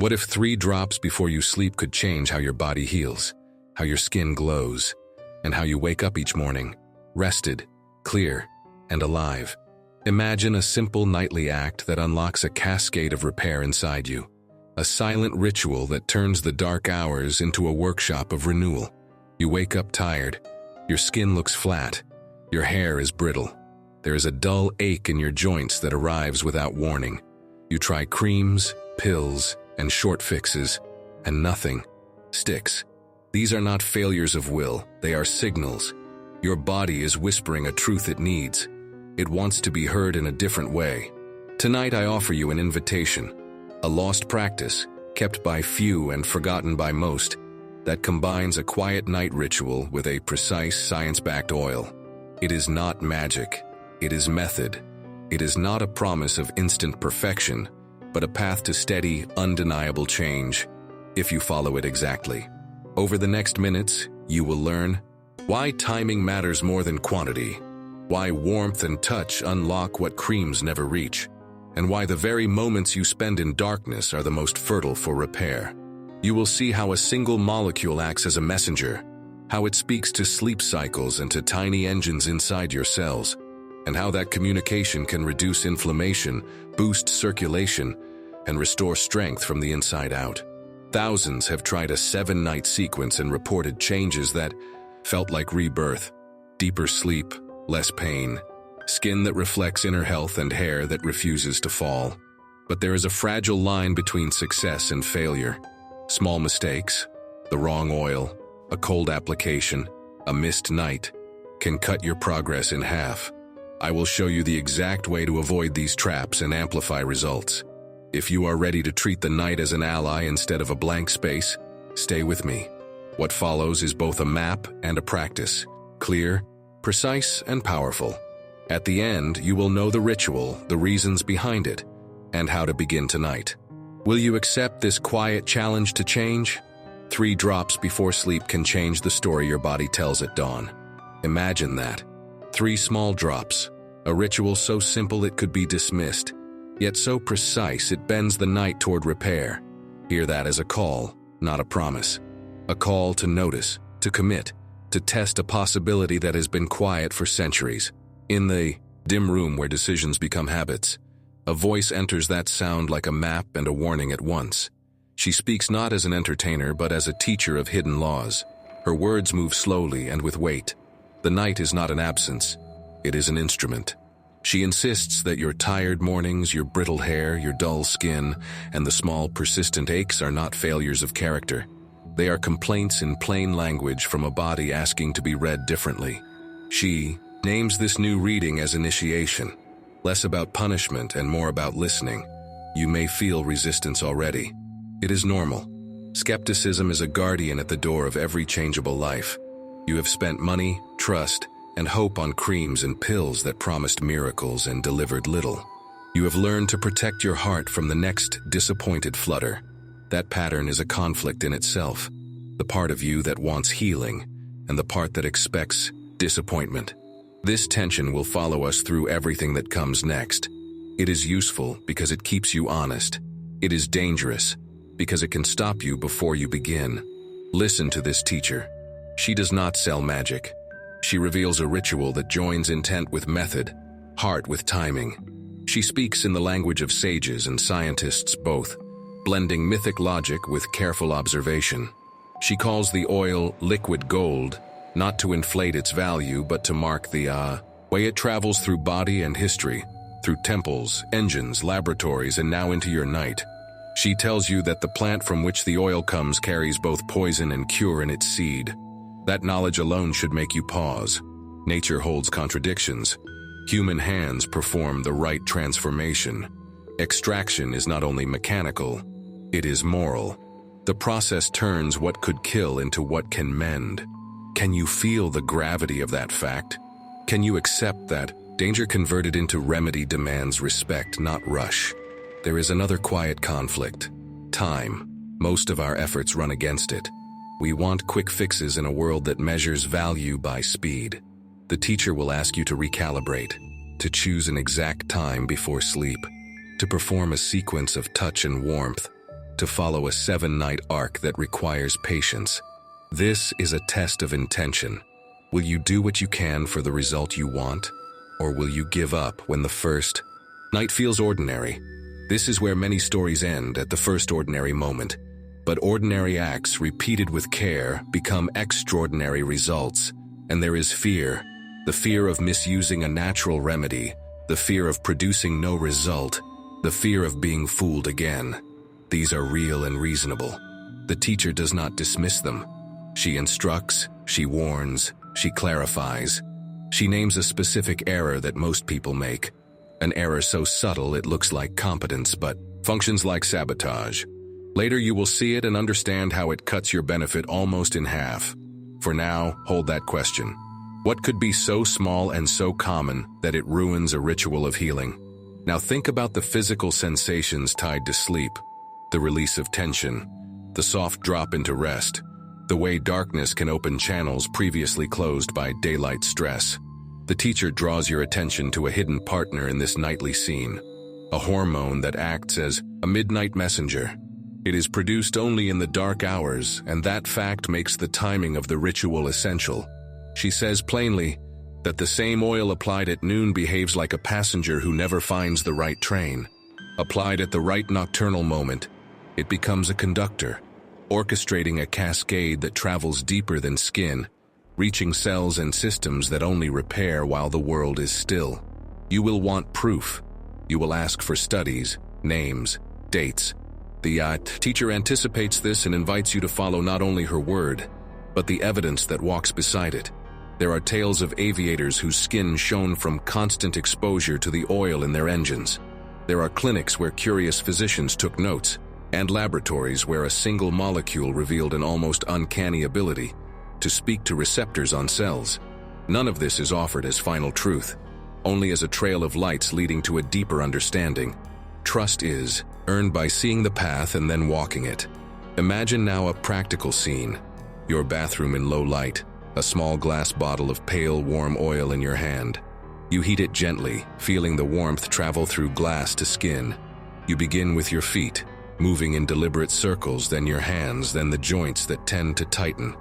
What if 3 drops before you sleep could change how your body heals, how your skin glows, and how you wake up each morning, rested, clear, and alive? Imagine a simple nightly act that unlocks a cascade of repair inside you, a silent ritual that turns the dark hours into a workshop of renewal. You wake up tired, your skin looks flat, your hair is brittle. There is a dull ache in your joints that arrives without warning. You try creams, pills, and short fixes, and nothing sticks. These are not failures of will, they are signals. Your body is whispering a truth it needs. It wants to be heard in a different way. Tonight I offer you an invitation, a lost practice, kept by few and forgotten by most, that combines a quiet night ritual with a precise science-backed oil. It is not magic, it is method. It is not a promise of instant perfection, but a path to steady, undeniable change, if you follow it exactly. Over the next minutes, you will learn why timing matters more than quantity, why warmth and touch unlock what creams never reach, and why the very moments you spend in darkness are the most fertile for repair. You will see how a single molecule acts as a messenger, how it speaks to sleep cycles and to tiny engines inside your cells, and how that communication can reduce inflammation, boost circulation, and restore strength from the inside out. Thousands have tried a 7-night sequence and reported changes that felt like rebirth, deeper sleep, less pain, skin that reflects inner health, and hair that refuses to fall. But there is a fragile line between success and failure. Small mistakes, the wrong oil, a cold application, a missed night, can cut your progress in half. I will show you the exact way to avoid these traps and amplify results. If you are ready to treat the night as an ally instead of a blank space, stay with me. What follows is both a map and a practice, clear, precise, and powerful. At the end, you will know the ritual, the reasons behind it, and how to begin tonight. Will you accept this quiet challenge to change? 3 drops before sleep can change the story your body tells at dawn. Imagine that. 3 small drops, a ritual so simple it could be dismissed, yet so precise it bends the night toward repair. Hear that as a call, not a promise. A call to notice, to commit, to test a possibility that has been quiet for centuries. In the dim room where decisions become habits, a voice enters that sound like a map and a warning at once. She speaks not as an entertainer but as a teacher of hidden laws. Her words move slowly and with weight. The night is not an absence, it is an instrument. She insists that your tired mornings, your brittle hair, your dull skin, and the small persistent aches are not failures of character. They are complaints in plain language from a body asking to be read differently. She names this new reading as initiation, less about punishment and more about listening. You may feel resistance already. It is normal. Skepticism is a guardian at the door of every changeable life. You have spent money, trust, and hope on creams and pills that promised miracles and delivered little. You have learned to protect your heart from the next disappointed flutter. That pattern is a conflict in itself, the part of you that wants healing and the part that expects disappointment. This tension will follow us through everything that comes next. It is useful because it keeps you honest. It is dangerous because it can stop you before you begin. Listen to this teacher. She does not sell magic. She reveals a ritual that joins intent with method, heart with timing. She speaks in the language of sages and scientists both, blending mythic logic with careful observation. She calls the oil liquid gold, not to inflate its value, but to mark the way it travels through body and history, through temples, engines, laboratories, and now into your night. She tells you that the plant from which the oil comes carries both poison and cure in its seed. That knowledge alone should make you pause. Nature holds contradictions. Human hands perform the right transformation. Extraction is not only mechanical, it is moral. The process turns what could kill into what can mend. Can you feel the gravity of that fact? Can you accept that danger converted into remedy demands respect, not rush? There is another quiet conflict: time. Most of our efforts run against it. We want quick fixes in a world that measures value by speed. The teacher will ask you to recalibrate, to choose an exact time before sleep, to perform a sequence of touch and warmth, to follow a 7-night arc that requires patience. This is a test of intention. Will you do what you can for the result you want? Or will you give up when the first night feels ordinary? This is where many stories end, at the first ordinary moment. But ordinary acts repeated with care become extraordinary results. And there is fear. The fear of misusing a natural remedy. The fear of producing no result. The fear of being fooled again. These are real and reasonable. The teacher does not dismiss them. She instructs, she warns, she clarifies. She names a specific error that most people make. An error so subtle it looks like competence but functions like sabotage. Later you will see it and understand how it cuts your benefit almost in half. For now, hold that question. What could be so small and so common that it ruins a ritual of healing? Now think about the physical sensations tied to sleep. The release of tension. The soft drop into rest. The way darkness can open channels previously closed by daylight stress. The teacher draws your attention to a hidden partner in this nightly scene. A hormone that acts as a midnight messenger. It is produced only in the dark hours, and that fact makes the timing of the ritual essential. She says plainly that the same oil applied at noon behaves like a passenger who never finds the right train. Applied at the right nocturnal moment, it becomes a conductor, orchestrating a cascade that travels deeper than skin, reaching cells and systems that only repair while the world is still. You will want proof. You will ask for studies, names, dates. The teacher anticipates this and invites you to follow not only her word, but the evidence that walks beside it. There are tales of aviators whose skin shone from constant exposure to the oil in their engines. There are clinics where curious physicians took notes, and laboratories where a single molecule revealed an almost uncanny ability to speak to receptors on cells. None of this is offered as final truth, only as a trail of lights leading to a deeper understanding. Trust is earned by seeing the path and then walking it. Imagine now a practical scene. Your bathroom in low light, a small glass bottle of pale, warm oil in your hand. You heat it gently, feeling the warmth travel through glass to skin. You begin with your feet, moving in deliberate circles, then your hands, then the joints that tend to tighten.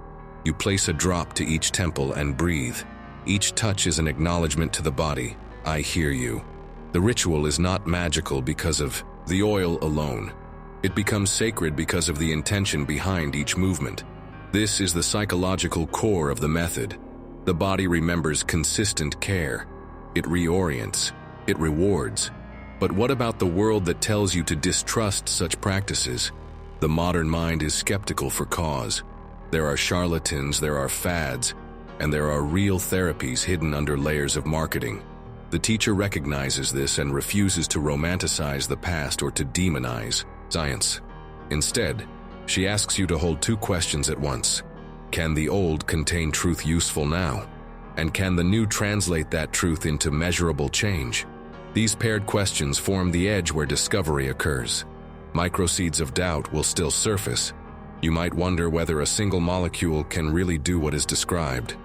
You place a drop to each temple and breathe. Each touch is an acknowledgement to the body. I hear you. The ritual is not magical because of the oil alone. It becomes sacred because of the intention behind each movement. This is the psychological core of the method. The body remembers consistent care. It reorients. It rewards. But what about the world that tells you to distrust such practices? The modern mind is skeptical for cause. There are charlatans, there are fads, and there are real therapies hidden under layers of marketing. The teacher recognizes this and refuses to romanticize the past or to demonize science. Instead, she asks you to hold two questions at once. Can the old contain truth useful now? And can the new translate that truth into measurable change? These paired questions form the edge where discovery occurs. Microseeds of doubt will still surface. You might wonder whether a single molecule can really do what is described.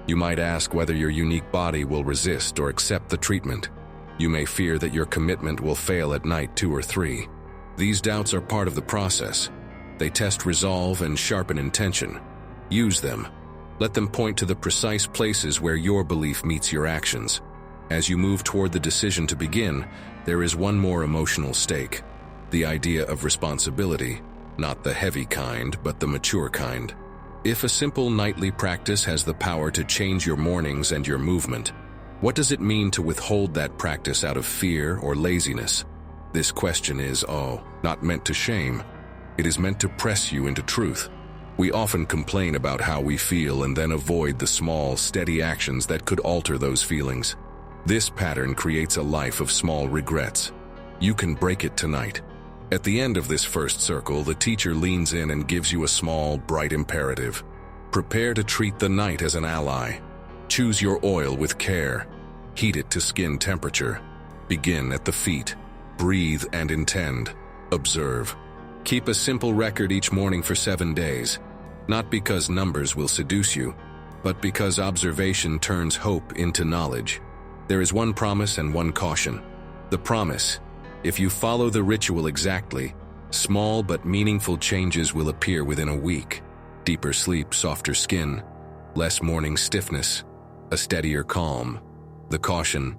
You might ask whether your unique body will resist or accept the treatment. You may fear that your commitment will fail at night 2 or 3. These doubts are part of the process. They test resolve and sharpen intention. Use them. Let them point to the precise places where your belief meets your actions. As you move toward the decision to begin, there is one more emotional stake. The idea of responsibility, not the heavy kind, but the mature kind. If a simple nightly practice has the power to change your mornings and your movement, what does it mean to withhold that practice out of fear or laziness? This question is, not meant to shame. It is meant to press you into truth. We often complain about how we feel and then avoid the small, steady actions that could alter those feelings. This pattern creates a life of small regrets. You can break it tonight. At the end of this first circle, the teacher leans in and gives you a small, bright imperative. Prepare to treat the night as an ally. Choose your oil with care. Heat it to skin temperature. Begin at the feet. Breathe and intend. Observe. Keep a simple record each morning for 7 days. Not because numbers will seduce you, but because observation turns hope into knowledge. There is one promise and one caution. The promise: if you follow the ritual exactly, Small but meaningful changes will appear within a week. Deeper sleep, softer skin, less morning stiffness, a steadier calm. The caution: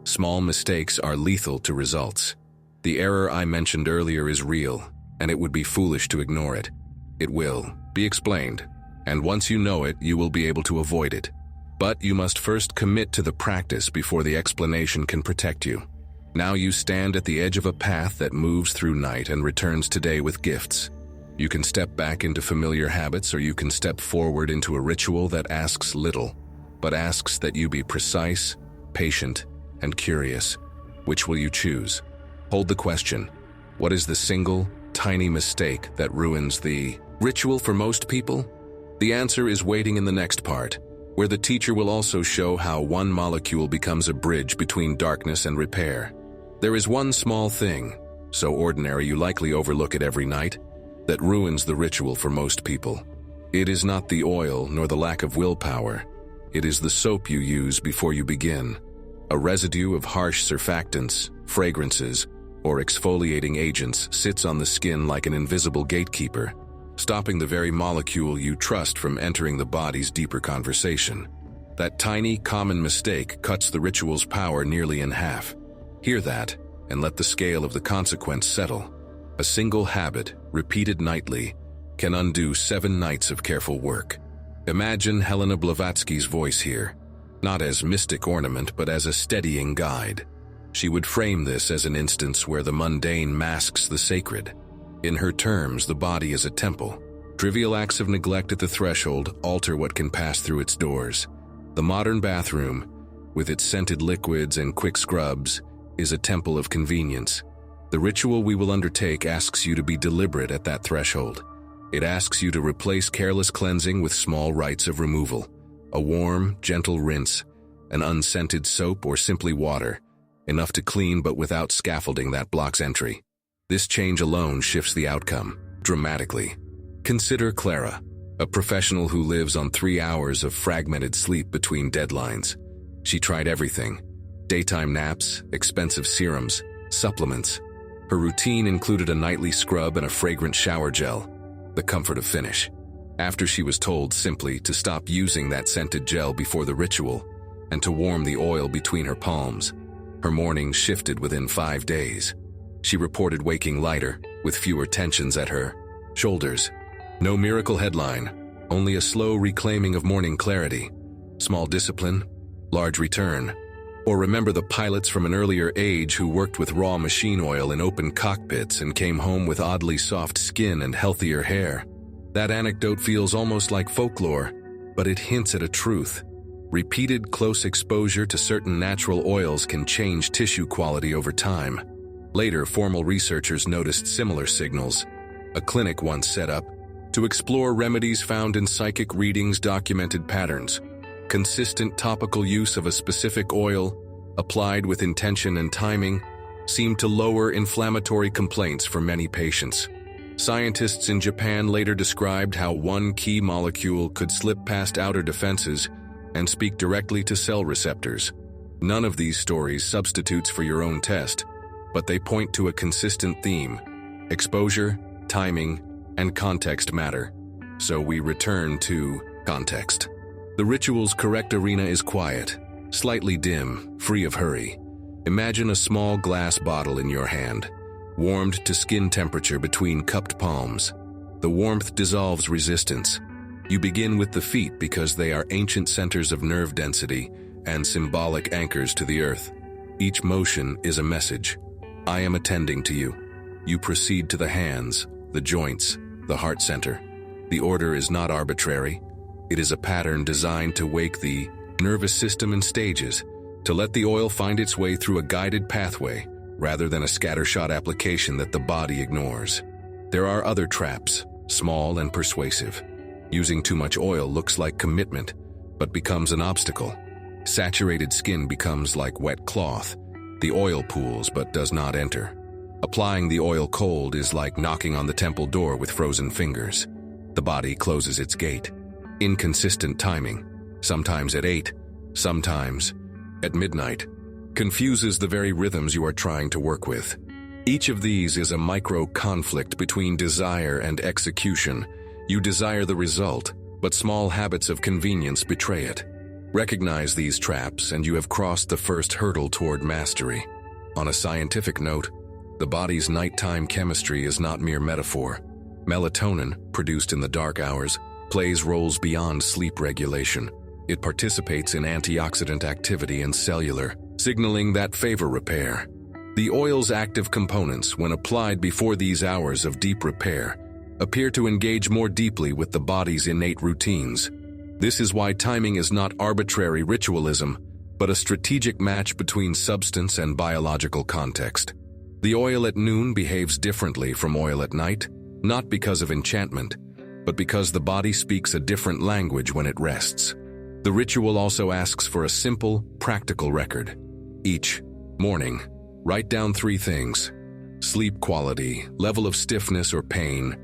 small mistakes are lethal to results. The error I mentioned earlier is real, and it would be foolish to ignore it. It will be explained, and once you know it, you will be able to avoid it. But you must first commit to the practice before the explanation can protect you. Now you stand at the edge of a path that moves through night and returns today with gifts. You can step back into familiar habits, or you can step forward into a ritual that asks little, but asks that you be precise, patient, and curious. Which will you choose? Hold the question: what is the single, tiny mistake that ruins the ritual for most people? The answer is waiting in the next part, where the teacher will also show how one molecule becomes a bridge between darkness and repair. There is one small thing, so ordinary you likely overlook it every night, that ruins the ritual for most people. It is not the oil nor the lack of willpower. It is the soap you use before you begin. A residue of harsh surfactants, fragrances, or exfoliating agents sits on the skin like an invisible gatekeeper, stopping the very molecule you trust from entering the body's deeper conversation. That tiny, common mistake cuts the ritual's power nearly in half. Hear that, and let the scale of the consequence settle. A single habit, repeated nightly, can undo 7 nights of careful work. Imagine Helena Blavatsky's voice here, not as mystic ornament, but as a steadying guide. She would frame this as an instance where the mundane masks the sacred. In her terms, the body is a temple. Trivial acts of neglect at the threshold alter what can pass through its doors. The modern bathroom, with its scented liquids and quick scrubs, is a temple of convenience. The ritual we will undertake asks you to be deliberate at that threshold. It asks you to replace careless cleansing with small rites of removal. A warm, gentle rinse, an unscented soap, or simply water, enough to clean but without scaffolding that blocks entry. This change alone shifts the outcome dramatically. Consider Clara, a professional who lives on 3 hours of fragmented sleep between deadlines. She tried everything: daytime naps, expensive serums, supplements. Her routine included a nightly scrub and a fragrant shower gel, the comfort of finish. After she was told simply to stop using that scented gel before the ritual and to warm the oil between her palms, her mornings shifted within 5 days. She reported waking lighter, with fewer tensions at her shoulders. No miracle headline, only a slow reclaiming of morning clarity. Small discipline, large return. Or remember the pilots from an earlier age who worked with raw machine oil in open cockpits and came home with oddly soft skin and healthier hair. That anecdote feels almost like folklore, but it hints at a truth. Repeated close exposure to certain natural oils can change tissue quality over time. Later, formal researchers noticed similar signals. A clinic once set up to explore remedies found in psychic readings documented patterns. Consistent topical use of a specific oil, applied with intention and timing, seemed to lower inflammatory complaints for many patients. Scientists in Japan later described how one key molecule could slip past outer defenses and speak directly to cell receptors. None of these stories substitutes for your own test, but they point to a consistent theme: exposure, timing, and context matter. So we return to context. The ritual's correct arena is quiet, slightly dim, free of hurry. Imagine a small glass bottle in your hand, warmed to skin temperature between cupped palms. The warmth dissolves resistance. You begin with the feet because they are ancient centers of nerve density and symbolic anchors to the earth. Each motion is a message. I am attending to you. You proceed to the hands, the joints, the heart center. The order is not arbitrary. It is a pattern designed to wake the nervous system in stages, to let the oil find its way through a guided pathway, rather than a scattershot application that the body ignores. There are other traps, small and persuasive. Using too much oil looks like commitment, but becomes an obstacle. Saturated skin becomes like wet cloth. The oil pools but does not enter. Applying the oil cold is like knocking on the temple door with frozen fingers. The body closes its gate. Inconsistent timing, sometimes at 8, sometimes at midnight, confuses the very rhythms you are trying to work with. Each of these is a micro-conflict between desire and execution. You desire the result, but small habits of convenience betray it. Recognize these traps and you have crossed the first hurdle toward mastery. On a scientific note, the body's nighttime chemistry is not mere metaphor. Melatonin, produced in the dark hours, plays roles beyond sleep regulation. It participates in antioxidant activity and cellular, signaling that favor repair. The oil's active components, when applied before these hours of deep repair, appear to engage more deeply with the body's innate routines. This is why timing is not arbitrary ritualism, but a strategic match between substance and biological context. The oil at noon behaves differently from oil at night, not because of enchantment, but because the body speaks a different language when it rests. The ritual also asks for a simple, practical record. Each morning, write down 3 things: sleep quality, level of stiffness or pain,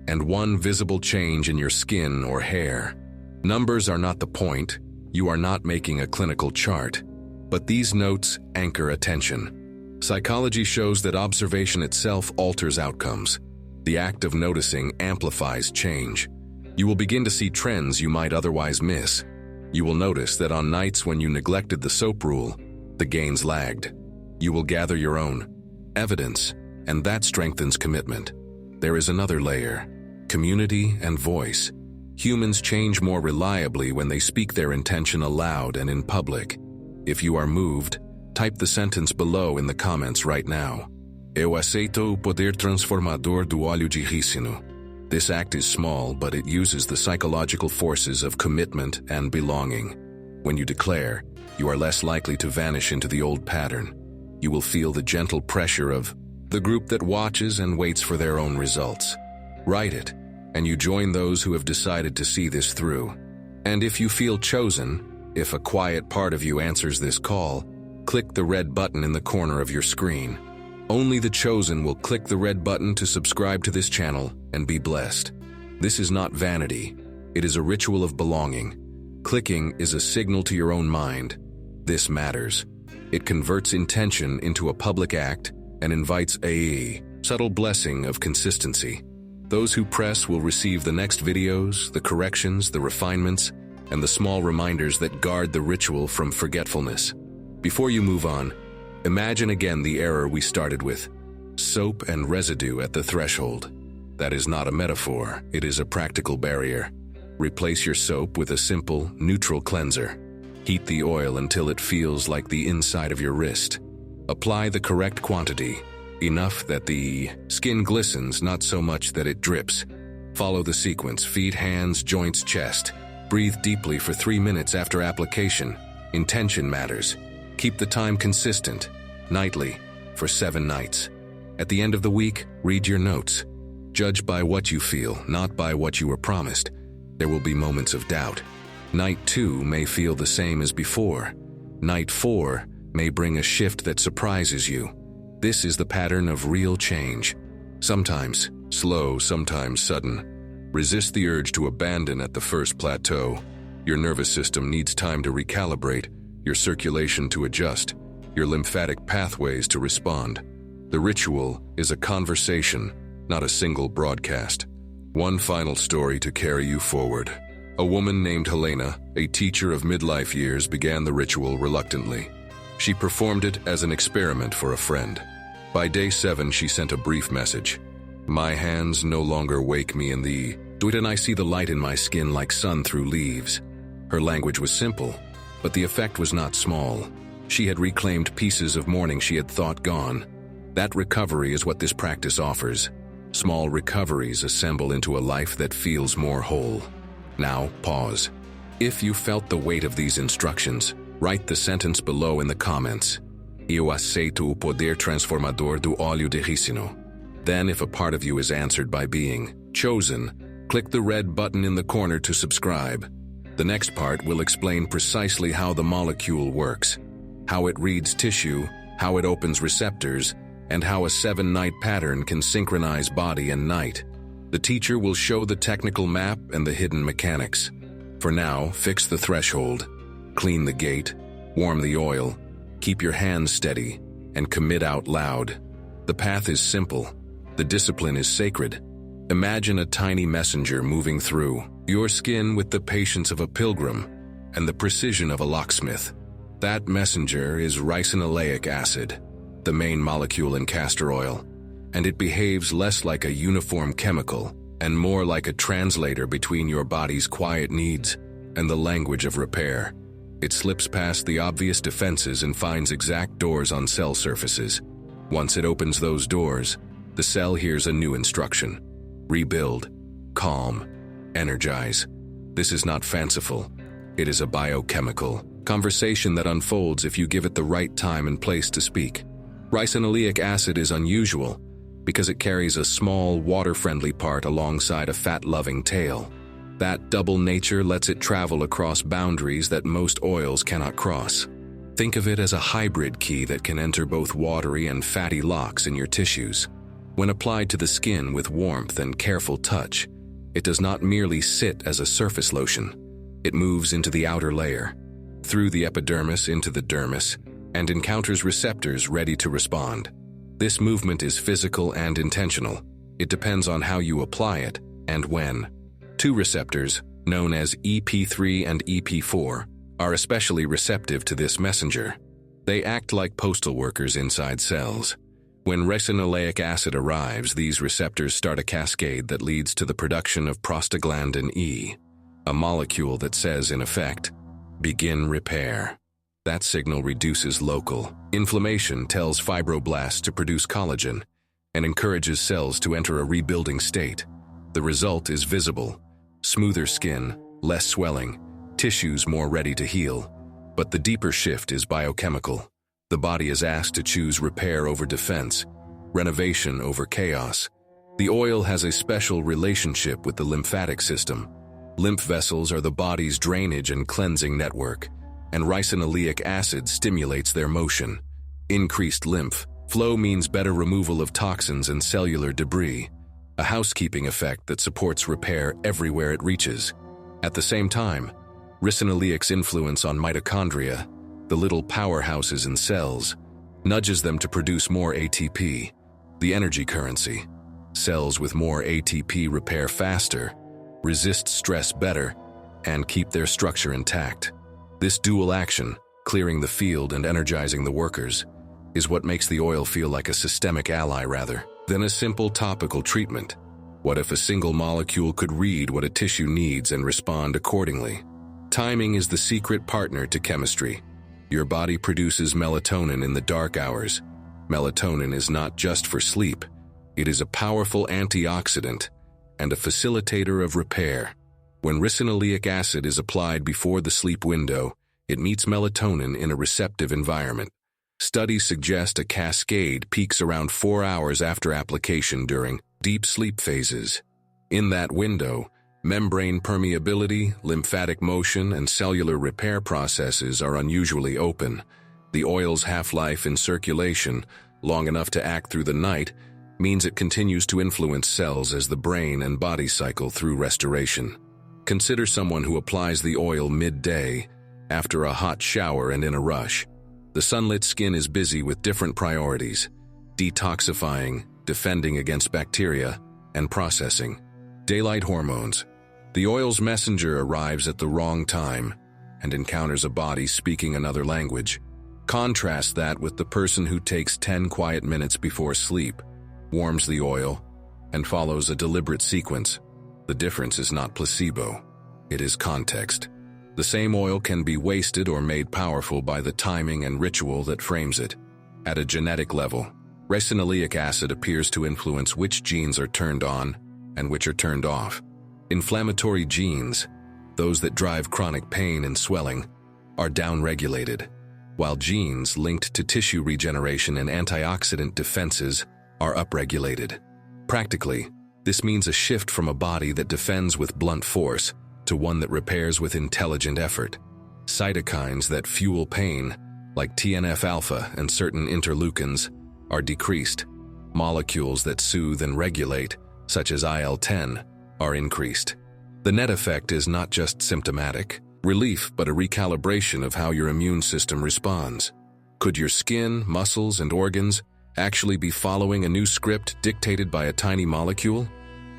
and 1 visible change in your skin or hair. Numbers are not the point. You are not making a clinical chart, but these notes anchor attention. Psychology shows that observation itself alters outcomes. The act of noticing amplifies change. You will begin to see trends you might otherwise miss. You will notice that on nights when you neglected the soap rule, the gains lagged. You will gather your own evidence, and that strengthens commitment. There is another layer: community and voice. Humans change more reliably when they speak their intention aloud and in public. If you are moved, type the sentence below in the comments right now. Eu aceito o poder transformador do óleo de ricino. This act is small, but it uses the psychological forces of commitment and belonging. When you declare, you are less likely to vanish into the old pattern. You will feel the gentle pressure of the group that watches and waits for their own results. Write it, and you join those who have decided to see this through. And if you feel chosen, if a quiet part of you answers this call, click the red button in the corner of your screen. Only the chosen will click the red button to subscribe to this channel and be blessed. This is not vanity. It is a ritual of belonging. Clicking is a signal to your own mind. This matters. It converts intention into a public act and invites a subtle blessing of consistency. Those who press will receive the next videos, the corrections, the refinements, and the small reminders that guard the ritual from forgetfulness. Before you move on, imagine again the error we started with: soap and residue at the threshold. That is not a metaphor, it is a practical barrier. Replace your soap with a simple, neutral cleanser. Heat the oil until it feels like the inside of your wrist. Apply the correct quantity, enough that the skin glistens, not so much that it drips. Follow the sequence: feet, hands, joints, chest. Breathe deeply for 3 minutes after application. Intention matters. Keep the time consistent, nightly, for 7 nights. At the end of the week, read your notes. Judge by what you feel, not by what you were promised. There will be moments of doubt. Night 2 may feel the same as before. Night 4 may bring a shift that surprises you. This is the pattern of real change. Sometimes slow, sometimes sudden. Resist the urge to abandon at the first plateau. Your nervous system needs time to recalibrate, your circulation to adjust, your lymphatic pathways to respond. The ritual is a conversation, not a single broadcast. One final story to carry you forward. A woman named Helena, a teacher of midlife years, began the ritual reluctantly. She performed it as an experiment for a friend. By day 7, she sent a brief message. My hands no longer wake me in the do it, and I see the light in my skin like sun through leaves. Her language was simple, but the effect was not small. She had reclaimed pieces of morning she had thought gone. That recovery is what this practice offers. Small recoveries assemble into a life that feels more whole. Now, pause. If you felt the weight of these instructions, write the sentence below in the comments. Eu aceito o poder transformador do óleo de ricino. Then, if a part of you is answered by being chosen, click the red button in the corner to subscribe. The next part will explain precisely how the molecule works, how it reads tissue, how it opens receptors, and how a 7-night pattern can synchronize body and night. The teacher will show the technical map and the hidden mechanics. For now, fix the threshold, clean the gate, warm the oil, keep your hands steady, and commit out loud. The path is simple. The discipline is sacred. Imagine a tiny messenger moving through your skin with the patience of a pilgrim and the precision of a locksmith. That messenger is ricinoleic acid, the main molecule in castor oil, and it behaves less like a uniform chemical and more like a translator between your body's quiet needs and the language of repair. It slips past the obvious defenses and finds exact doors on cell surfaces. Once it opens those doors, the cell hears a new instruction: rebuild, calm, energize. This is not fanciful. It is a biochemical conversation that unfolds if you give it the right time and place to speak. Ricinoleic acid is unusual because it carries a small, water-friendly part alongside a fat-loving tail. That double nature lets it travel across boundaries that most oils cannot cross. Think of it as a hybrid key that can enter both watery and fatty locks in your tissues. When applied to the skin with warmth and careful touch, it does not merely sit as a surface lotion. It moves into the outer layer, through the epidermis into the dermis, and encounters receptors ready to respond. This movement is physical and intentional. It depends on how you apply it and when. Two receptors, known as EP3 and EP4, are especially receptive to this messenger. They act like postal workers inside cells. When ricinoleic acid arrives, these receptors start a cascade that leads to the production of prostaglandin E, a molecule that says, in effect, begin repair. That signal reduces local inflammation, tells fibroblasts to produce collagen, and encourages cells to enter a rebuilding state. The result is visible: smoother skin, less swelling, tissues more ready to heal. But the deeper shift is biochemical. The body is asked to choose repair over defense, renovation over chaos. The oil has a special relationship with the lymphatic system. Lymph vessels are the body's drainage and cleansing network, and ricinoleic acid stimulates their motion. Increased lymph flow means better removal of toxins and cellular debris, a housekeeping effect that supports repair everywhere it reaches. At the same time, ricinoleic's influence on mitochondria, the little powerhouses in cells, nudges them to produce more ATP, the energy currency. Cells with more ATP repair faster, resist stress better, and keep their structure intact. This dual action, clearing the field and energizing the workers, is what makes the oil feel like a systemic ally rather than a simple topical treatment. What if a single molecule could read what a tissue needs and respond accordingly? Timing is the secret partner to chemistry. Your body produces melatonin in the dark hours. Melatonin is not just for sleep. It is a powerful antioxidant and a facilitator of repair. When ricinoleic acid is applied before the sleep window, it meets melatonin in a receptive environment. Studies suggest a cascade peaks around 4 hours after application during deep sleep phases. In that window, membrane permeability, lymphatic motion, and cellular repair processes are unusually open. The oil's half-life in circulation, long enough to act through the night, means it continues to influence cells as the brain and body cycle through restoration. Consider someone who applies the oil midday, after a hot shower and in a rush. The sunlit skin is busy with different priorities: detoxifying, defending against bacteria, and processing. Daylight hormones. The oil's messenger arrives at the wrong time and encounters a body speaking another language. Contrast that with the person who takes 10 quiet minutes before sleep, warms the oil, and follows a deliberate sequence. The difference is not placebo. It is context. The same oil can be wasted or made powerful by the timing and ritual that frames it. At a genetic level, ricinoleic acid appears to influence which genes are turned on and which are turned off. Inflammatory genes, those that drive chronic pain and swelling, are downregulated, while genes linked to tissue regeneration and antioxidant defenses are upregulated. Practically, this means a shift from a body that defends with blunt force to one that repairs with intelligent effort. Cytokines that fuel pain, like TNF-alpha and certain interleukins, are decreased. Molecules that soothe and regulate, such as IL-10, are increased. The net effect is not just symptomatic relief, but a recalibration of how your immune system responds. Could your skin, muscles, and organs actually be following a new script dictated by a tiny molecule?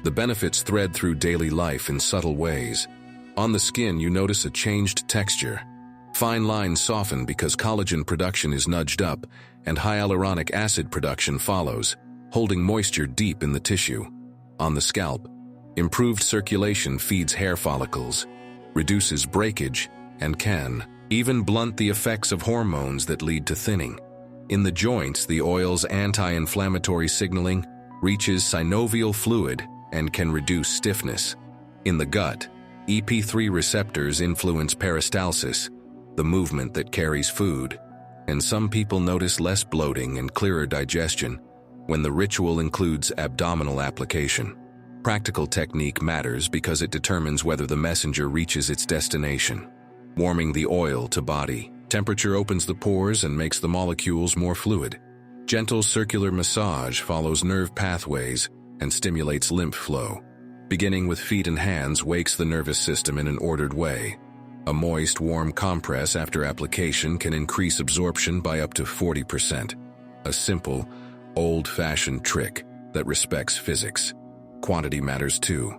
The benefits thread through daily life in subtle ways. On the skin, you notice a changed texture. Fine lines soften because collagen production is nudged up, and hyaluronic acid production follows, holding moisture deep in the tissue. On the scalp, improved circulation feeds hair follicles, reduces breakage, and can even blunt the effects of hormones that lead to thinning. In the joints, the oil's anti-inflammatory signaling reaches synovial fluid and can reduce stiffness. In the gut, EP3 receptors influence peristalsis, the movement that carries food, and some people notice less bloating and clearer digestion when the ritual includes abdominal application. Practical technique matters because it determines whether the messenger reaches its destination. Warming the oil to body temperature opens the pores and makes the molecules more fluid. Gentle circular massage follows nerve pathways and stimulates lymph flow. Beginning with feet and hands wakes the nervous system in an ordered way. A moist, warm compress after application can increase absorption by up to 40%. A simple, old-fashioned trick that respects physics. Quantity matters too.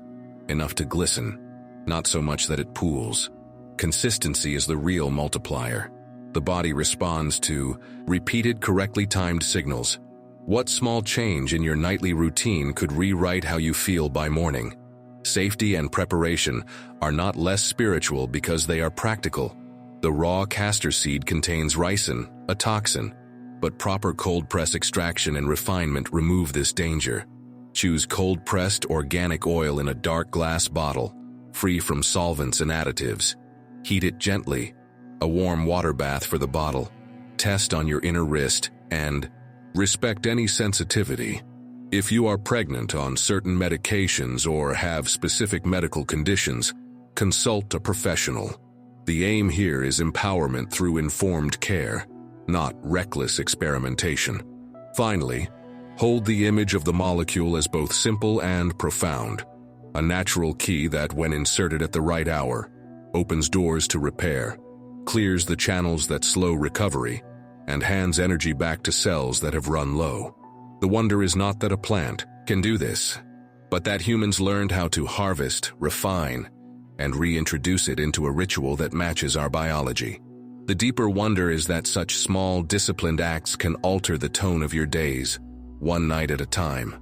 Enough to glisten, not so much that it pools. Consistency is the real multiplier. The body responds to repeated, correctly timed signals. What small change in your nightly routine could rewrite how you feel by morning? Safety and preparation are not less spiritual because they are practical. The raw castor seed contains ricin, a toxin, but proper cold press extraction and refinement remove this danger. Choose cold-pressed organic oil in a dark glass bottle, free from solvents and additives. Heat it gently, a warm water bath for the bottle. Test on your inner wrist and respect any sensitivity. If you are pregnant on certain medications or have specific medical conditions, consult a professional. The aim here is empowerment through informed care, not reckless experimentation. Finally, hold the image of the molecule as both simple and profound. A natural key that, when inserted at the right hour, opens doors to repair, clears the channels that slow recovery, and hands energy back to cells that have run low. The wonder is not that a plant can do this, but that humans learned how to harvest, refine, and reintroduce it into a ritual that matches our biology. The deeper wonder is that such small, disciplined acts can alter the tone of your days, one night at a time.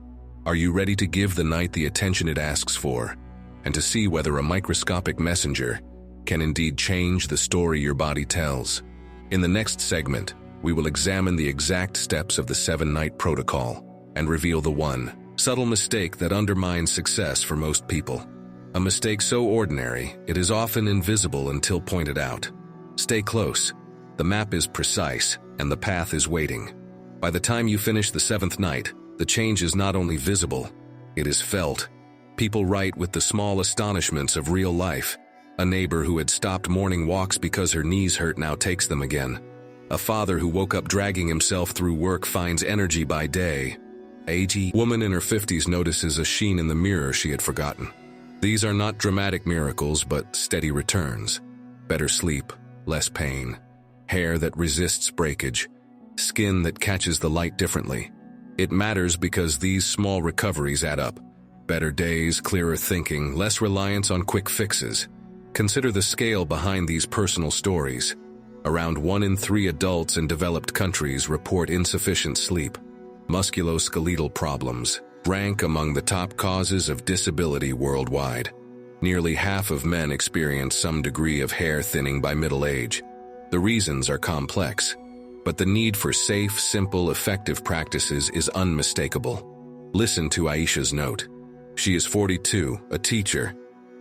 Are you ready to give the night the attention it asks for, and to see whether a microscopic messenger can indeed change the story your body tells? In the next segment, we will examine the exact steps of the 7-night protocol and reveal the one subtle mistake that undermines success for most people. A mistake so ordinary, it is often invisible until pointed out. Stay close. The map is precise, and the path is waiting. By the time you finish the 7th night, the change is not only visible, it is felt. People write with the small astonishments of real life. A neighbor who had stopped morning walks because her knees hurt now takes them again. A father who woke up dragging himself through work finds energy by day. A woman in her 50s notices a sheen in the mirror she had forgotten. These are not dramatic miracles, but steady returns. Better sleep, less pain, hair that resists breakage, skin that catches the light differently. It matters because these small recoveries add up. Better days, clearer thinking, less reliance on quick fixes. Consider the scale behind these personal stories. Around 1 in 3 adults in developed countries report insufficient sleep. Musculoskeletal problems rank among the top causes of disability worldwide. Nearly half of men experience some degree of hair thinning by middle age. The reasons are complex, but the need for safe, simple, effective practices is unmistakable. Listen to Aisha's note. She is 42, a teacher,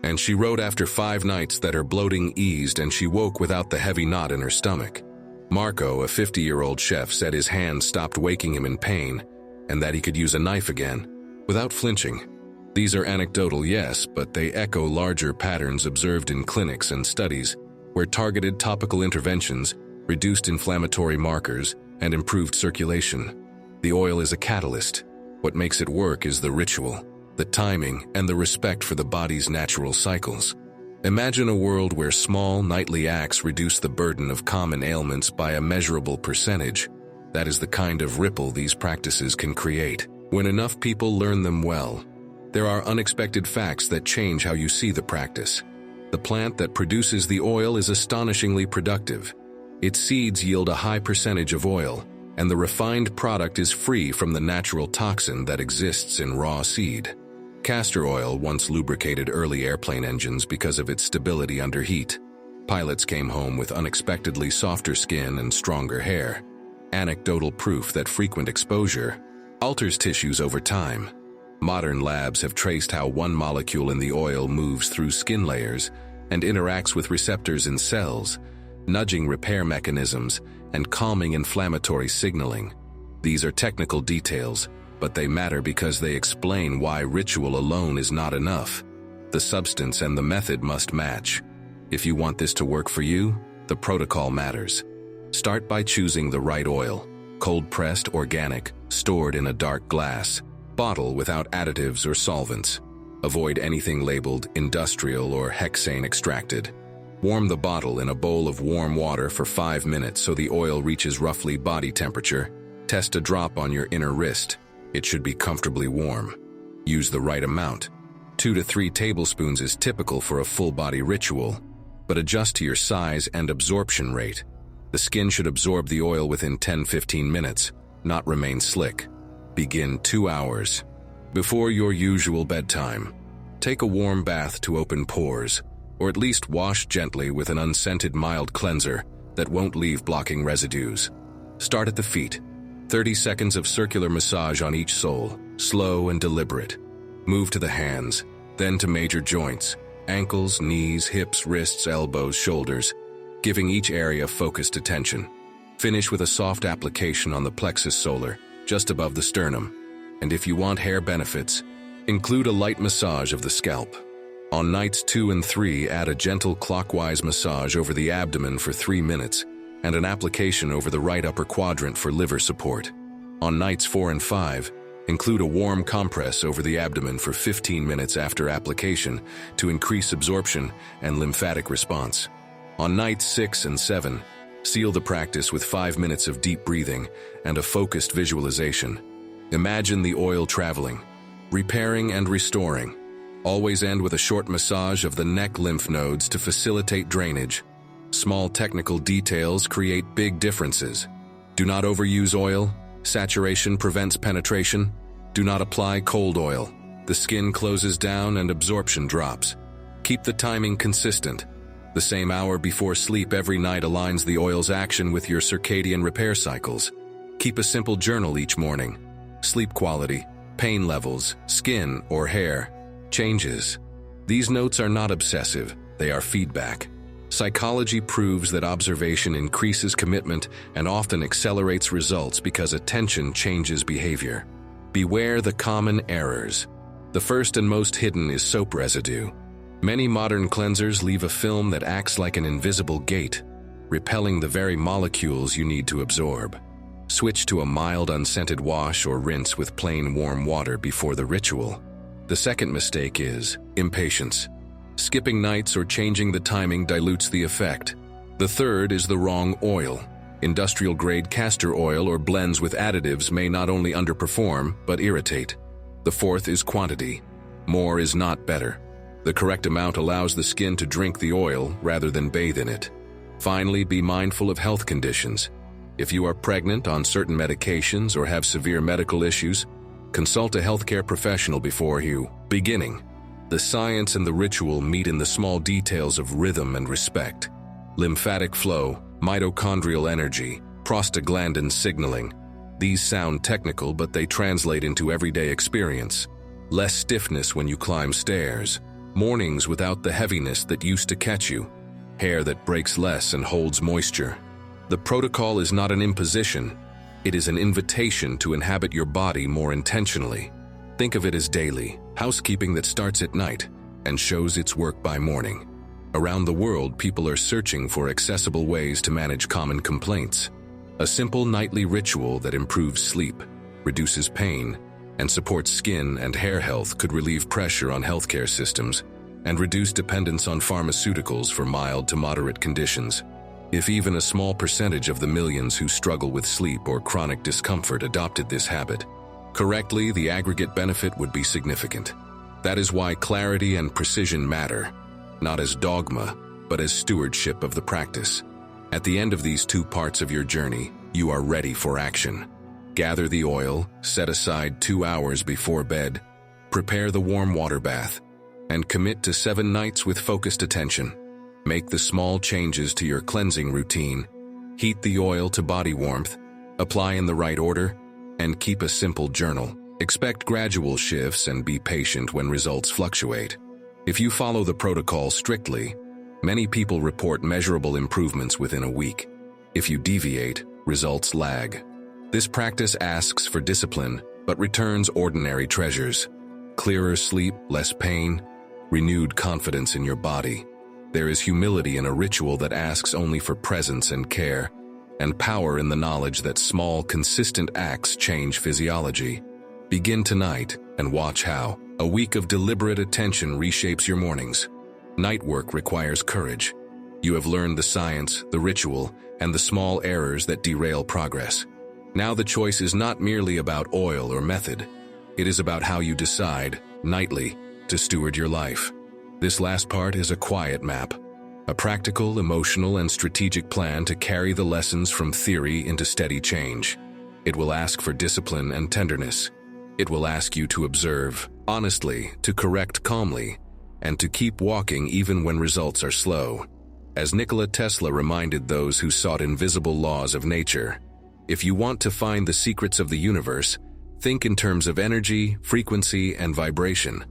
and she wrote after 5 nights that her bloating eased and she woke without the heavy knot in her stomach. Marco, a 50-year-old chef, said his hands stopped waking him in pain and that he could use a knife again, without flinching. These are anecdotal, yes, but they echo larger patterns observed in clinics and studies where targeted topical interventions reduced inflammatory markers and improved circulation. The oil is a catalyst. What makes it work is the ritual, the timing, and the respect for the body's natural cycles. Imagine a world where small, nightly acts reduce the burden of common ailments by a measurable percentage. That is the kind of ripple these practices can create. When enough people learn them well, there are unexpected facts that change how you see the practice. The plant that produces the oil is astonishingly productive. Its seeds yield a high percentage of oil, and the refined product is free from the natural toxin that exists in raw seed. Castor oil once lubricated early airplane engines because of its stability under heat. Pilots came home with unexpectedly softer skin and stronger hair. Anecdotal proof that frequent exposure alters tissues over time. Modern labs have traced how one molecule in the oil moves through skin layers and interacts with receptors in cells, nudging repair mechanisms and calming inflammatory signaling. These are technical details, but they matter because they explain why ritual alone is not enough. The substance and the method must match. If you want this to work for you, the protocol matters. Start by choosing the right oil, cold-pressed, organic, stored in a dark glass bottle without additives or solvents. Avoid anything labeled industrial or hexane extracted. Warm the bottle in a bowl of warm water for 5 minutes so the oil reaches roughly body temperature. Test a drop on your inner wrist. It should be comfortably warm. Use the right amount. 2 to 3 tablespoons is typical for a full-body ritual, but adjust to your size and absorption rate. The skin should absorb the oil within 10-15 minutes, not remain slick. Begin 2 hours before your usual bedtime. Take a warm bath to open pores, or at least wash gently with an unscented mild cleanser that won't leave blocking residues. Start at the feet. 30 seconds of circular massage on each sole, slow and deliberate. Move to the hands, then to major joints, ankles, knees, hips, wrists, elbows, shoulders, giving each area focused attention. Finish with a soft application on the plexus solar, just above the sternum. And if you want hair benefits, include a light massage of the scalp. On nights 2 and 3, add a gentle clockwise massage over the abdomen for 3 minutes and an application over the right upper quadrant for liver support. On nights 4 and 5, include a warm compress over the abdomen for 15 minutes after application to increase absorption and lymphatic response. On nights 6 and 7, seal the practice with 5 minutes of deep breathing and a focused visualization. Imagine the oil traveling, repairing and restoring. Always end with a short massage of the neck lymph nodes to facilitate drainage. Small technical details create big differences. Do not overuse oil. Saturation prevents penetration. Do not apply cold oil. The skin closes down and absorption drops. Keep the timing consistent. The same hour before sleep every night aligns the oil's action with your circadian repair cycles. Keep a simple journal each morning. Sleep quality, pain levels, skin or hair changes. These notes are not obsessive, they are feedback. Psychology proves that observation increases commitment and often accelerates results because attention changes behavior. Beware the common errors. The first and most hidden is soap residue. Many modern cleansers leave a film that acts like an invisible gate, repelling the very molecules you need to absorb. Switch to a mild unscented wash or rinse with plain warm water before the ritual. The second mistake is impatience. Skipping nights or changing the timing dilutes the effect. The third is the wrong oil. Industrial-grade castor oil or blends with additives may not only underperform, but irritate. The fourth is quantity. More is not better. The correct amount allows the skin to drink the oil rather than bathe in it. Finally, be mindful of health conditions. If you are pregnant, on certain medications, or have severe medical issues, consult a healthcare professional before you. Beginning. The science and the ritual meet in the small details of rhythm and respect. Lymphatic flow, mitochondrial energy, prostaglandin signaling. These sound technical, but they translate into everyday experience. Less stiffness when you climb stairs. Mornings without the heaviness that used to catch you. Hair that breaks less and holds moisture. The protocol is not an imposition. It is an invitation to inhabit your body more intentionally. Think of it as daily housekeeping that starts at night and shows its work by morning. Around the world, people are searching for accessible ways to manage common complaints. A simple nightly ritual that improves sleep, reduces pain, and supports skin and hair health could relieve pressure on healthcare systems and reduce dependence on pharmaceuticals for mild to moderate conditions. If even a small percentage of the millions who struggle with sleep or chronic discomfort adopted this habit correctly, the aggregate benefit would be significant. That is why clarity and precision matter, not as dogma, but as stewardship of the practice. At the end of these 2 parts of your journey, you are ready for action. Gather the oil, set aside 2 hours before bed, prepare the warm water bath, and commit to 7 nights with focused attention. Make the small changes to your cleansing routine, heat the oil to body warmth, apply in the right order, and keep a simple journal. Expect gradual shifts and be patient when results fluctuate. If you follow the protocol strictly, many people report measurable improvements within a week. If you deviate, results lag. This practice asks for discipline, but returns ordinary treasures. Clearer sleep, less pain, renewed confidence in your body. There is humility in a ritual that asks only for presence and care, and power in the knowledge that small, consistent acts change physiology. Begin tonight and watch how a week of deliberate attention reshapes your mornings. Night work requires courage. You have learned the science, the ritual, and the small errors that derail progress. Now the choice is not merely about oil or method. It is about how you decide, nightly, to steward your life. This last part is a quiet map, a practical, emotional, and strategic plan to carry the lessons from theory into steady change. It will ask for discipline and tenderness. It will ask you to observe, honestly, to correct calmly, and to keep walking even when results are slow. As Nikola Tesla reminded those who sought invisible laws of nature, if you want to find the secrets of the universe, think in terms of energy, frequency, and vibration,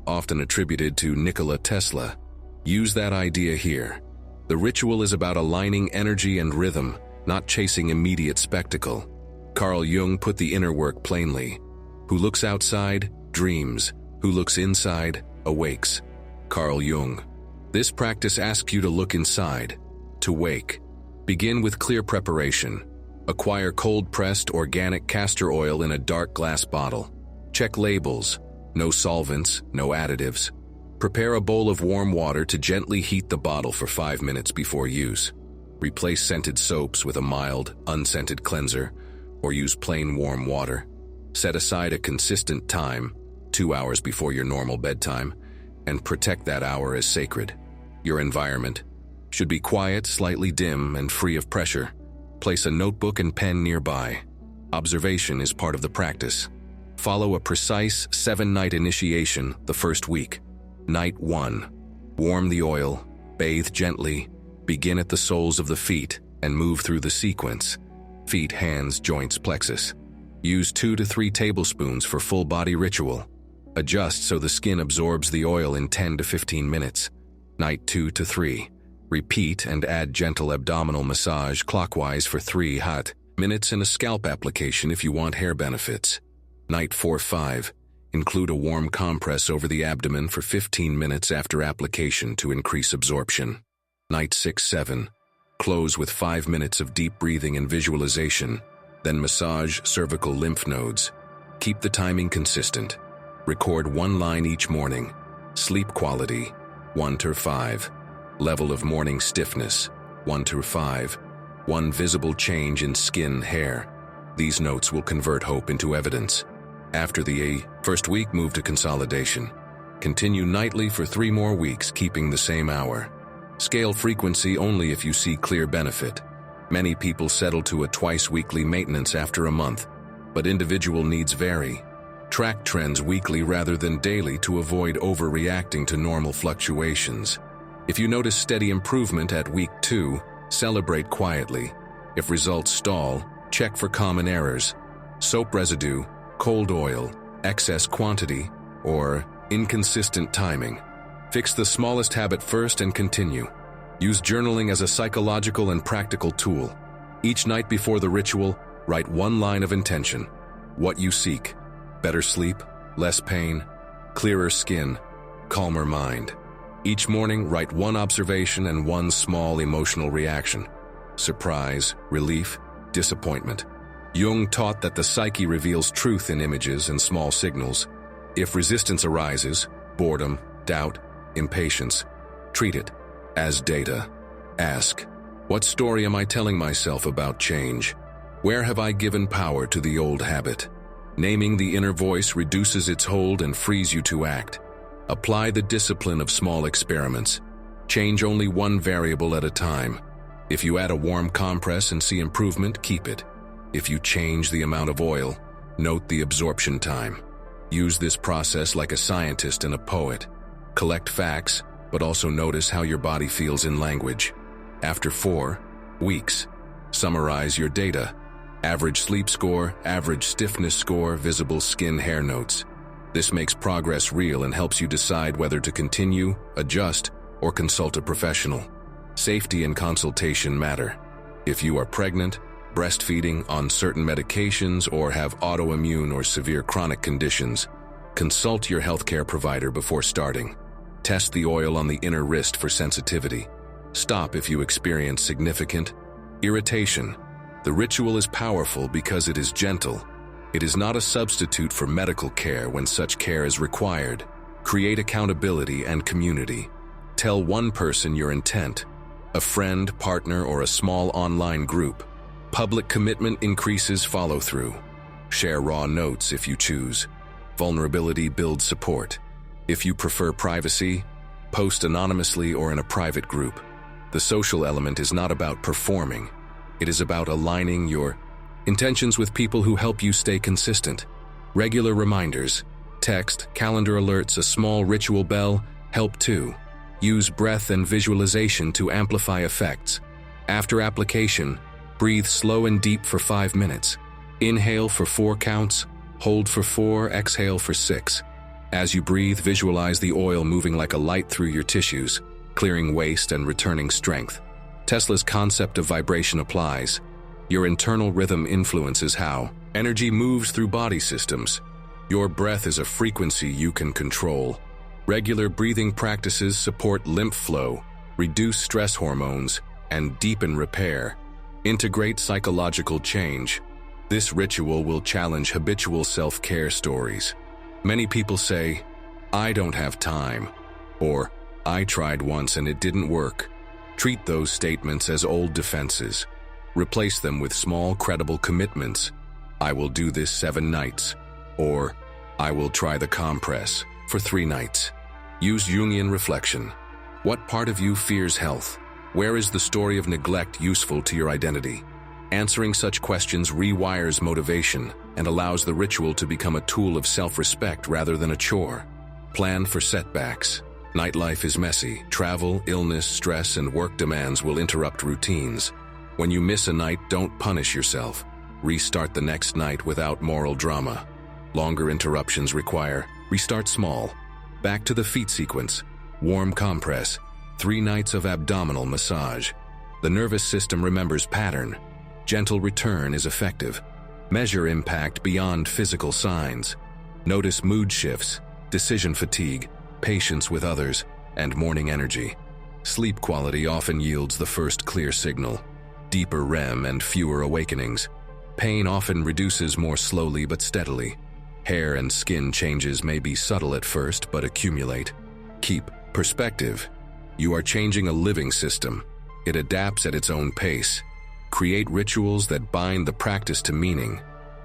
often attributed to Nikola Tesla. Use that idea here. The ritual is about aligning energy and rhythm, not chasing immediate spectacle. Carl Jung put the inner work plainly. Who looks outside, dreams. Who looks inside, awakes. Carl Jung. This practice asks you to look inside, to wake. Begin with clear preparation. Acquire cold-pressed organic castor oil in a dark glass bottle. Check labels. No solvents, no additives. Prepare a bowl of warm water to gently heat the bottle for 5 minutes before use. Replace scented soaps with a mild, unscented cleanser, or use plain warm water. Set aside a consistent time, 2 hours before your normal bedtime, and protect that hour as sacred. Your environment should be quiet, slightly dim, and free of pressure. Place a notebook and pen nearby. Observation is part of the practice. Follow a precise 7-night initiation the first week. Night 1. Warm the oil, bathe gently, begin at the soles of the feet, and move through the sequence. Feet, hands, joints, plexus. Use 2 to 3 tablespoons for full body ritual. Adjust so the skin absorbs the oil in 10 to 15 minutes. Night 2 to 3. Repeat and add gentle abdominal massage clockwise for 3 hot minutes and a scalp application if you want hair benefits. Night 4-5. Include a warm compress over the abdomen for 15 minutes after application to increase absorption. Night 6-7. Close with 5 minutes of deep breathing and visualization, then massage cervical lymph nodes. Keep the timing consistent. Record 1 line each morning. Sleep quality, 1 to 5. Level of morning stiffness, 1 to 5. 1 visible change in skin, hair. These notes will convert hope into evidence. After the first week, move to consolidation. Continue nightly for 3 more weeks, keeping the same hour. Scale frequency only if you see clear benefit. Many people settle to a twice-weekly maintenance after a month, but individual needs vary. Track trends weekly rather than daily to avoid overreacting to normal fluctuations. If you notice steady improvement at week 2, celebrate quietly. If results stall, check for common errors. Soap residue, cold oil, excess quantity, or inconsistent timing. Fix the smallest habit first and continue. Use journaling as a psychological and practical tool. Each night before the ritual, write 1 line of intention. What you seek: better sleep, less pain, clearer skin, calmer mind. Each morning, write 1 observation and 1 small emotional reaction: surprise, relief, disappointment. Jung taught that the psyche reveals truth in images and small signals. If resistance arises, boredom, doubt, impatience, treat it as data. Ask, What story am I telling myself about change? Where have I given power to the old habit? Naming the inner voice reduces its hold and frees you to act. Apply the discipline of small experiments. Change only one variable at a time. If you add a warm compress and see improvement, keep it. If you change the amount of oil, note the absorption time. Use this process like a scientist and a poet. Collect facts, but also notice how your body feels in language. After 4 weeks, summarize your data. Average sleep score, average stiffness score, visible skin hair notes. This makes progress real and helps you decide whether to continue, adjust, or consult a professional. Safety and consultation matter. If you are pregnant, breastfeeding, on certain medications, or have autoimmune or severe chronic conditions, consult your healthcare provider before starting. Test the oil on the inner wrist for sensitivity. Stop if you experience significant irritation. The ritual is powerful because it is gentle. It is not a substitute for medical care when such care is required. Create accountability and community. Tell one person your intent, a friend, partner, or a small online group. Public commitment increases follow-through. Share raw notes if you choose. Vulnerability builds support. If you prefer privacy, post anonymously or in a private group. The social element is not about performing. It is about aligning your intentions with people who help you stay consistent. Regular reminders, text, calendar alerts, a small ritual bell help too. Use breath and visualization to amplify effects. After application, breathe slow and deep for 5 minutes. Inhale for 4 counts, hold for 4, exhale for 6. As you breathe, visualize the oil moving like a light through your tissues, clearing waste and returning strength. Tesla's concept of vibration applies. Your internal rhythm influences how energy moves through body systems. Your breath is a frequency you can control. Regular breathing practices support lymph flow, reduce stress hormones, and deepen repair. Integrate psychological change. This ritual will challenge habitual self-care stories. Many people say, "I don't have time," or "I tried once and it didn't work." Treat those statements as old defenses. Replace them with small, credible commitments. "I will do this 7 nights," or "I will try the compress for 3 nights." Use Jungian reflection. What part of you fears health? Where is the story of neglect useful to your identity? Answering such questions rewires motivation and allows the ritual to become a tool of self-respect rather than a chore. Plan for setbacks. Nightlife is messy. Travel, illness, stress, and work demands will interrupt routines. When you miss a night, don't punish yourself. Restart the next night without moral drama. Longer interruptions require restart small. Back to the feet sequence. Warm compress. 3 nights of abdominal massage. The nervous system remembers pattern. Gentle return is effective. Measure impact beyond physical signs. Notice mood shifts, decision fatigue, patience with others, and morning energy. Sleep quality often yields the first clear signal. Deeper REM and fewer awakenings. Pain often reduces more slowly but steadily. Hair and skin changes may be subtle at first but accumulate. Keep perspective. You are changing a living system. It adapts at its own pace. Create rituals that bind the practice to meaning.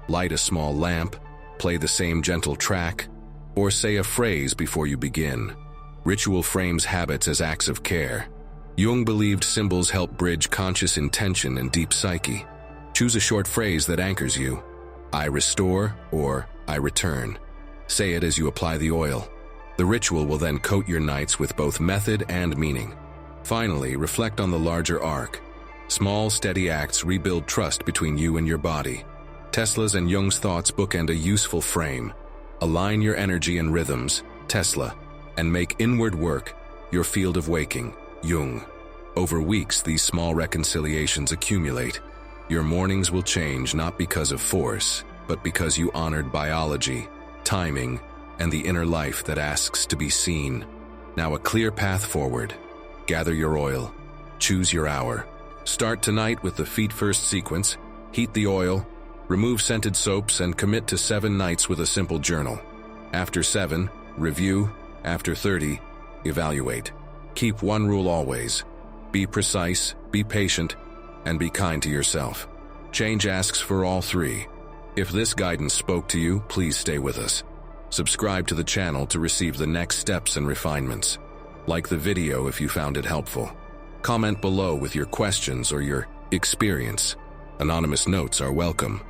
Light a small lamp, play the same gentle track, or say a phrase before you begin. Ritual frames habits as acts of care. Jung believed symbols help bridge conscious intention and deep psyche. Choose a short phrase that anchors you. "I restore" or "I return." Say it as you apply the oil. The ritual will then coat your nights with both method and meaning. Finally, reflect on the larger arc. Small, steady acts rebuild trust between you and your body. Tesla's and Jung's thoughts bookend a useful frame. Align your energy and rhythms, Tesla, and make inward work your field of waking, Jung. Over weeks, these small reconciliations accumulate. Your mornings will change not because of force, but because you honored biology, timing, and the inner life that asks to be seen. Now a clear path forward. Gather your oil. Choose your hour. Start tonight with the feet first sequence. Heat the oil. Remove scented soaps and commit to 7 nights with a simple journal. After 7, review. After 30, evaluate. Keep one rule always. Be precise, be patient, and be kind to yourself. Change asks for all three. If this guidance spoke to you, please stay with us. Subscribe to the channel to receive the next steps and refinements. Like the video if you found it helpful. Comment below with your questions or your experience. Anonymous notes are welcome.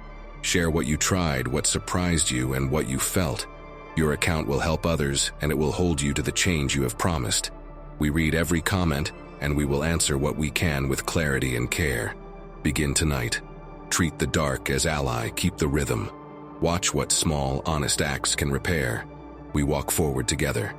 Share what you tried, what surprised you, and what you felt. Your account will help others, and it will hold you to the change you have promised. We read every comment, and we will answer what we can with clarity and care. Begin tonight. Treat the dark as ally, keep the rhythm. Watch what small, honest acts can repair. We walk forward together.